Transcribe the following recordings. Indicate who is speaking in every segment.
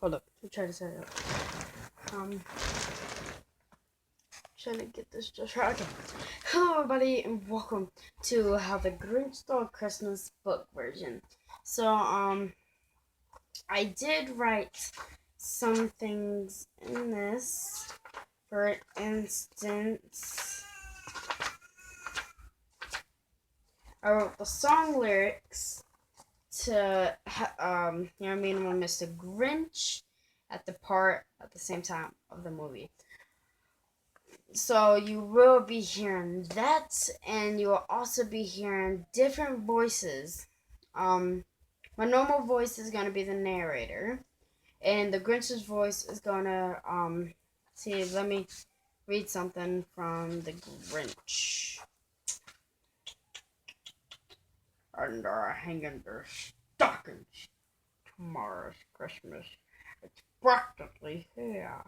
Speaker 1: Hold up. I'm trying to set it up. Trying to get this just right. Okay. Hello, everybody, and welcome to How the Grinch Stole Christmas book version. So, I did write some things in this. For instance, I wrote the song lyrics to when Mr. Grinch at the same time of the movie. So you will be hearing that, and you will also be hearing different voices. My normal voice is gonna be the narrator, and the Grinch's voice is gonna let me read something from the Grinch. Under hanging their stockings. Tomorrow's Christmas. It's practically here.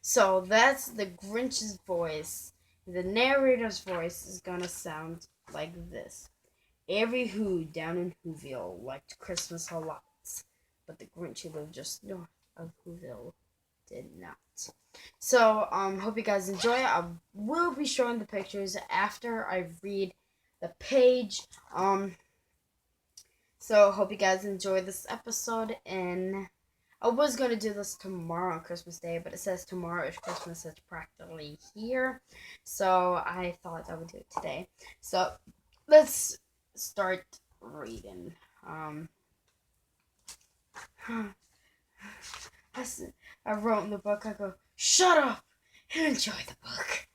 Speaker 1: So that's the Grinch's voice. The narrator's voice is gonna sound like this. Every Who down in Whoville liked Christmas a lot, but the Grinch who lived just north of Whoville did not. So, hope you guys enjoy it. I will be showing the pictures after I read the page. So hope you guys enjoy this episode, and I was going to do this tomorrow on Christmas Day, but it says tomorrow is Christmas. It's practically here. So I thought I would do it today. So let's start reading. I wrote in the book, I go, shut up and enjoy the book.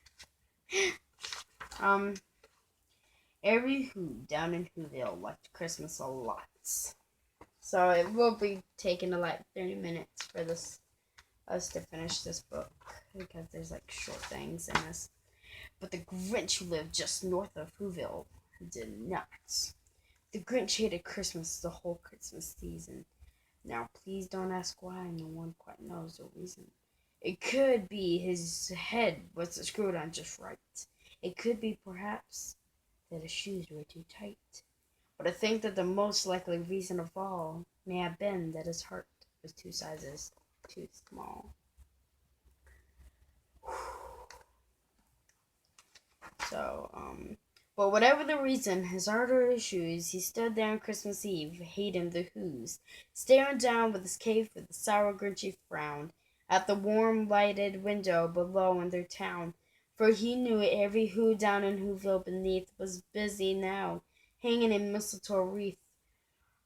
Speaker 1: Every Who down in Whoville liked Christmas a lot. So it will be taking like 30 minutes for us to finish this book, because there's like short things in this. But the Grinch who lived just north of Whoville did not. The Grinch hated Christmas the whole Christmas season. Now please don't ask why, no one quite knows the reason. It could be his head was screwed on just right. It could be perhaps that his shoes were too tight. But I think that the most likely reason of all may have been that his heart was 2 sizes too small. So, but whatever the reason, his heart or his shoes, he stood there on Christmas Eve, hating the Who's, staring down with his cape with a sour, grinchy frown at the warm, lighted window below in their town. For he knew every Who down in Whoville beneath was busy now, hanging a mistletoe wreath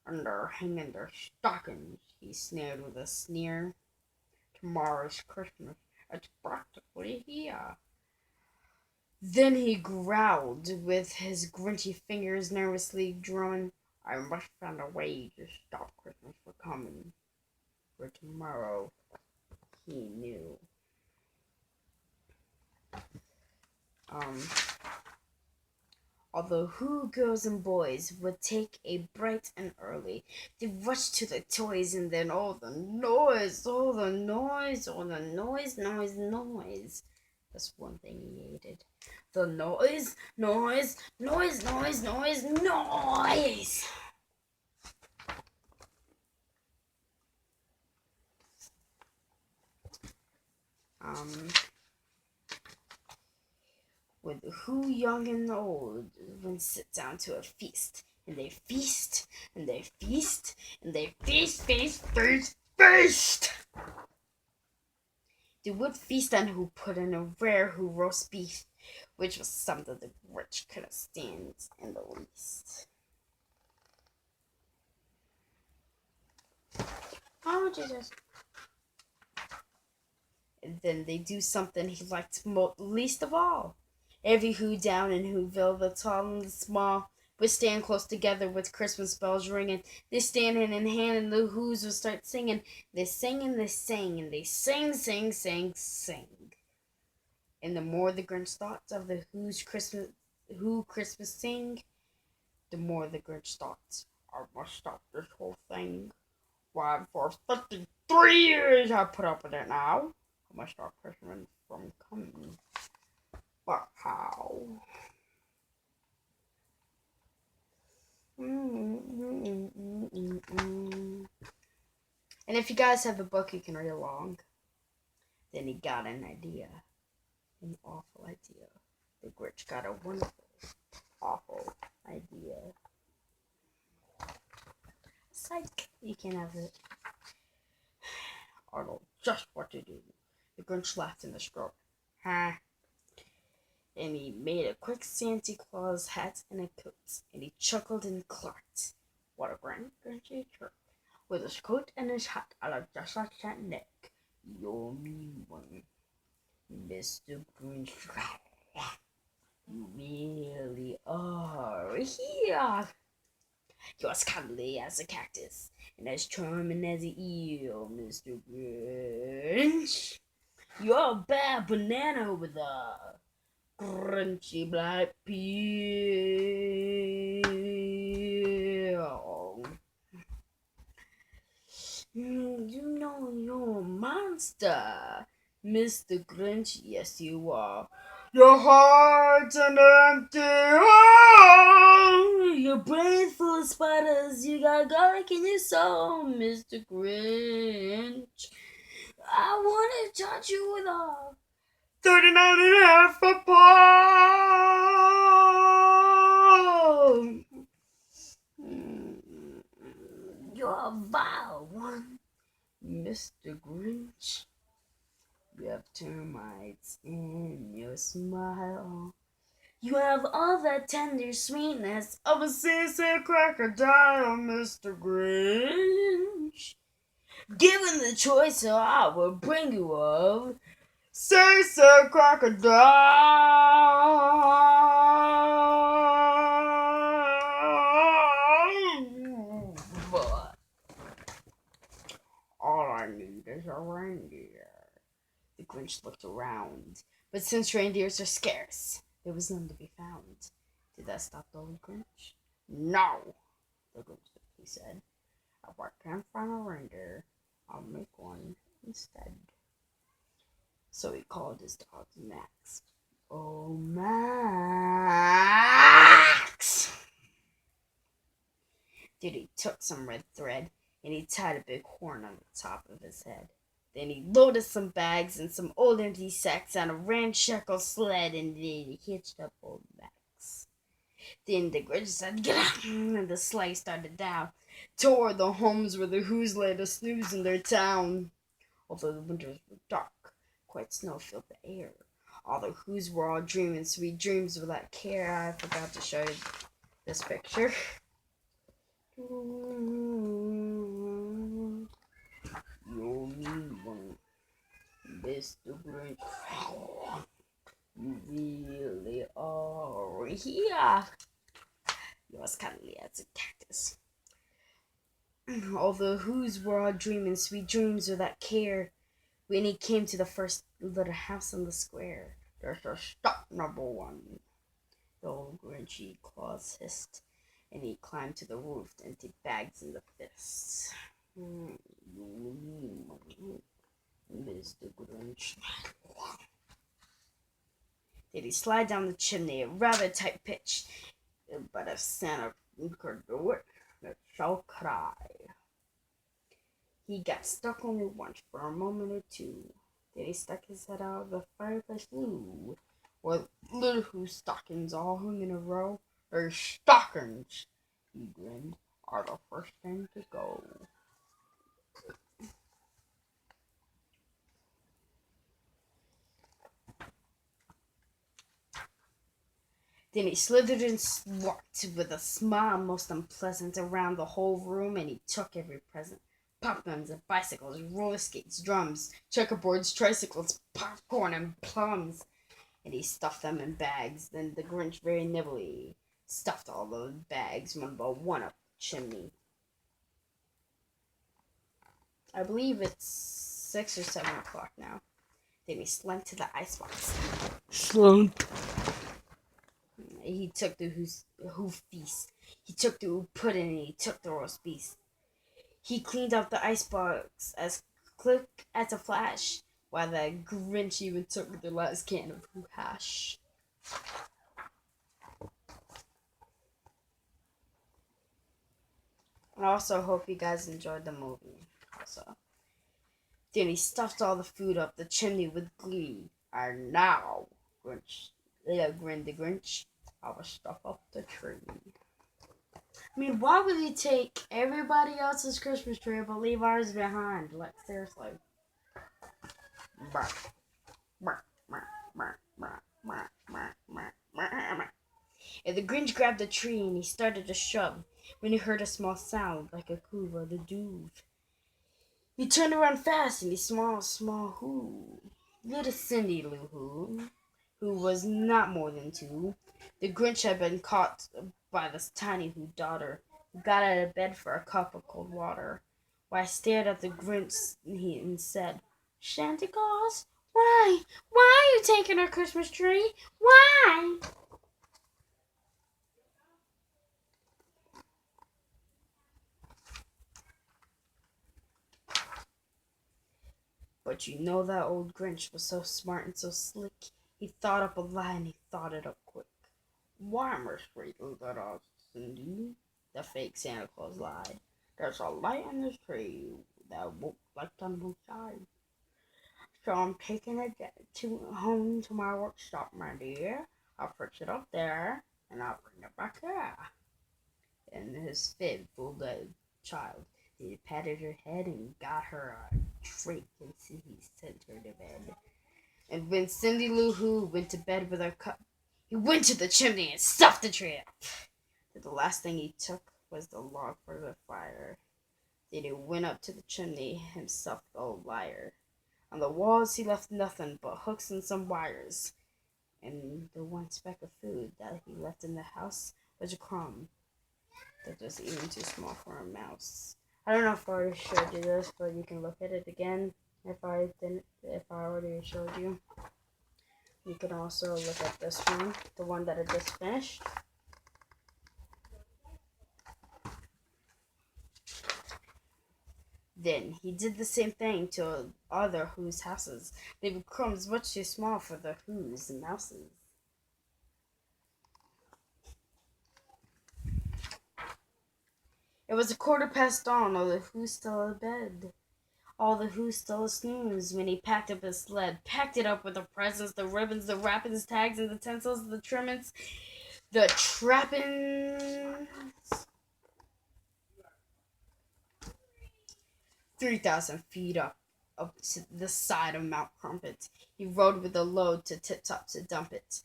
Speaker 1: under hanging their stockings, he sneered with a sneer. Tomorrow's Christmas. It's practically here. Then he growled, with his grinchy fingers nervously drumming, I must find a way to stop Christmas from coming. For tomorrow, he knew. Although Who girls and boys would take a bright and early, they rushed to the toys, and then all the noise, all the noise, all the noise, noise, noise. That's one thing he hated. The noise, noise, noise, noise, noise, noise. With Who young and old would sit down to a feast, and they feast, and they feast, and they feast, feast, feast, feast. They would feast on Who put in a rare Who roast beef, which was something the Grinch couldn't stand in the least. Oh, Jesus. And then they do something he liked least of all. Every Who down in Whoville, the tall and the small, would stand close together with Christmas bells ringing. They stand hand in hand, and the Who's would start singing. They sang and they sang, and they sang, sang, sang, sang. And the more the Grinch thought of the Who Christmas sing, the more the Grinch thought, I must stop this whole thing. Why, for 53 years I put up with it now. I must stop Christmas from coming. But how? And if you guys have the book, you can read along. Then he got an idea. An awful idea. The Grinch got a wonderful, awful idea. Psych. You can't have it. Arnold, just what to do. The Grinch laughed in the straw. Ha. And he made a quick Santa Claus hat and a coat. And he chuckled and clucked. What a grand Grinchy trick. With his coat and his hat, I look just like that neck. You're mean one, Mr. Grinch. You really are. Here. You're as cuddly as a cactus, and as charming as an eel, Mr. Grinch. You're a bad banana with a crunchy black peel. You know you're a monster, Mr. Grinch. Yes, you are. Your heart's an empty hole. Your brain full of spiders. You got garlic in your soul, Mr. Grinch. I want to touch you with a 39 and a half a pound. You're a vile one, Mr. Grinch. You have termites in your smile. You have all that tender sweetness of a seasick crocodile, Mr. Grinch. Given the choice, so I will bring you a seasick crocodile. But all I need is a reindeer. The Grinch looked around, but since reindeers are scarce, there was none to be found. Did that stop the old Grinch? No, the Grinch said. If I can't find a reindeer, I'll make one instead. So he called his dog Max. Oh, Max! Then he took some red thread and he tied a big horn on the top of his head. Then he loaded some bags and some old empty sacks on a ramshackle sled, and then he hitched up old Max. Then the Grinch said, "Get up!" And the sleigh started down toward the homes where the Who's lay to snooze in their town. Although the winters were dark, quite snow filled the air. All the Who's were all dreaming sweet dreams without care. I forgot to show you this picture. You're mean one, Mr. Grinch. You really are. Yeah. You're as cuddly as a cactus. All the Who's were all dreaming sweet dreams without care. When he came to the first little house on the square, there's a stop number one. The old Grinchy Claus hissed, and he climbed to the roof to empty bags in the fists. Mr. Grinch. Did he slide down the chimney at rather tight pitch? But if Santa could do it, so could I. He got stuck only once for a moment or two. Then he stuck his head out of the fireplace flue, where little Who's stockings all hung in a row. Their stockings, he grinned, are the first thing to go. Then he slithered and walked with a smile most unpleasant around the whole room, and he took every present. Popguns and bicycles, roller skates, drums, checkerboards, tricycles, popcorn, and plums. And he stuffed them in bags. Then the Grinch very nimbly stuffed all those bags one by one up the chimney. I believe it's 6 or 7 o'clock now. Then he slunk to the icebox. Slunk. He took the hoof feast. He took the pudding and he took the roast beef. He cleaned out the icebox as quick as a flash, while the Grinch even took the last can of hash. I also hope you guys enjoyed the movie. Elsa. Then he stuffed all the food up the chimney with glee. And now, grinned the Grinch, I will stuff up the tree. I mean, why would he take everybody else's Christmas tree but leave ours behind? Like, seriously. And the Grinch grabbed the tree and he started to shove when he heard a small sound like a coo or the dove. He turned around fast and he small who. Little Cindy Lou who was not more than 2. The Grinch had been caught by this tiny Who daughter, who got out of bed for a cup of cold water. Why I stared at the Grinch and said, Santa Claus, why? Why are you taking our Christmas tree? Why? But you know that old Grinch was so smart and so slick. He thought up a lie and he thought it up quick. Why, Miss Rachel, that us, Cindy? The fake Santa Claus lied. There's a light in this tree that won't light on both sides. So I'm taking it home to my workshop, my dear. I'll fix it up there, and I'll bring it back here. And his fib fooled the child. He patted her head and got her a drink, and he sent her to bed. And when Cindy Lou Who went to bed with her cup, he went to the chimney and stuffed the tree up. But the last thing he took was the log for the fire. Then he went up to the chimney himself, the old liar. On the walls he left nothing but hooks and some wires. And the one speck of food that he left in the house was a crumb that was even too small for a mouse. I don't know if I already showed you this, but you can look at it again if I already showed you. You can also look at this one, the one that I just finished. Then he did the same thing to other Who's houses. They were crumbs much too small for the Who's and mouses. It was dawn, all the Who's still in bed. All the Who's still a snooze when he packed up his sled. Packed it up with the presents, the ribbons, the wrappings, tags, and the tinsels, the trimmings, the trappings. 3,000 feet up to the side of Mount Crumpet. He rode with the load to Tip Top to dump it.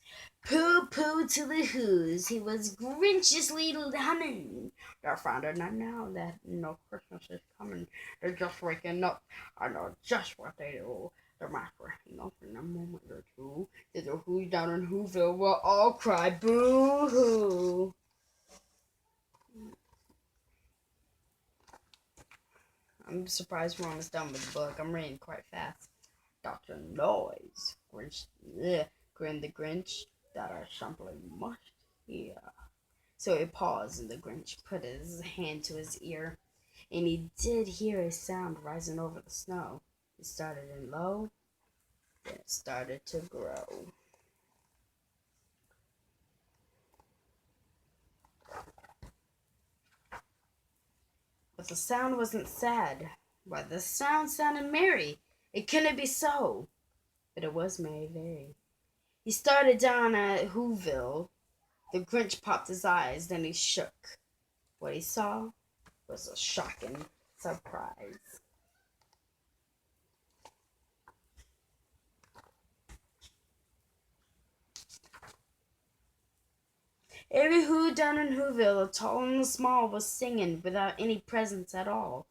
Speaker 1: Pooh pooh to the Who's, he was Grinchiously humming. They're finding out now that no Christmas is coming. They're just waking up. I know just what they do. They're masquerading up in a moment or two. The Who's down in Whoville will all cry boo-hoo. I'm surprised we're almost done with the book. I'm reading quite fast. Dr. Noise, grinned the Grinch, that I simply must hear. So he paused, and the Grinch put his hand to his ear, and he did hear a sound rising over the snow. It started in low, then it started to grow. But the sound wasn't sad. Why, the sound sounded merry. It couldn't be so. But it was merry very. He started down at Whoville. The Grinch popped his eyes, then he shook. What he saw was a shocking surprise. Every Who down in Whoville, the tall and the small, was singing without any presents at all.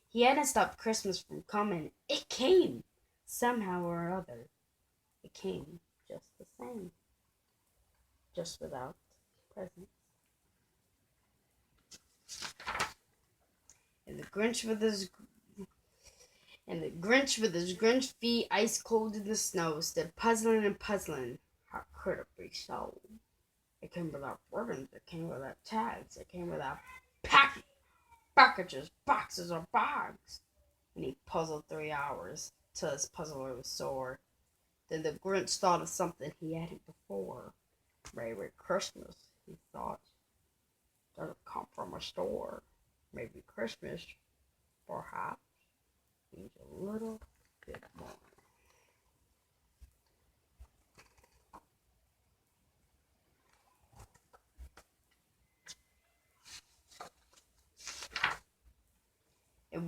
Speaker 1: He hadn't stopped Christmas from coming. It came, somehow or other. It came just the same, just without presents. And the Grinch with his Grinch feet ice cold in the snow stood puzzling and puzzling. How could it be so? It came without ribbons. It came without tags. It came without packages, boxes, or bags. And he puzzled 3 hours till his puzzler was sore. Then the Grinch thought of something he hadn't before. Merry Christmas, he thought, doesn't come from a store. Maybe Christmas, perhaps,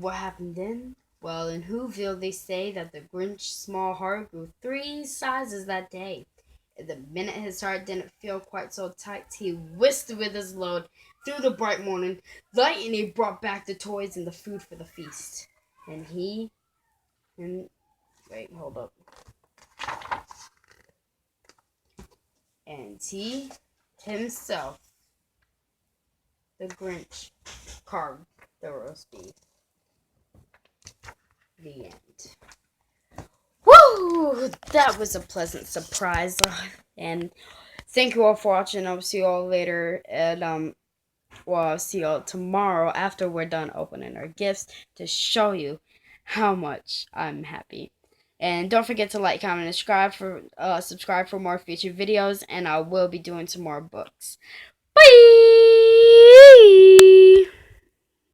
Speaker 1: what happened then? Well, in Whoville, they say that the Grinch's small heart grew 3 sizes that day. And the minute his heart didn't feel quite so tight, he whisked with his load through the bright morning light, and he brought back the toys and the food for the feast. And he, and wait, hold up. And he himself, the Grinch, carved the roast beef. The end. Woo! That was a pleasant surprise. And thank you all for watching. I'll see you all later. And I'll see you all tomorrow after we're done opening our gifts to show you how much I'm happy. And don't forget to like, comment, and subscribe for more future videos. And I will be doing some more books.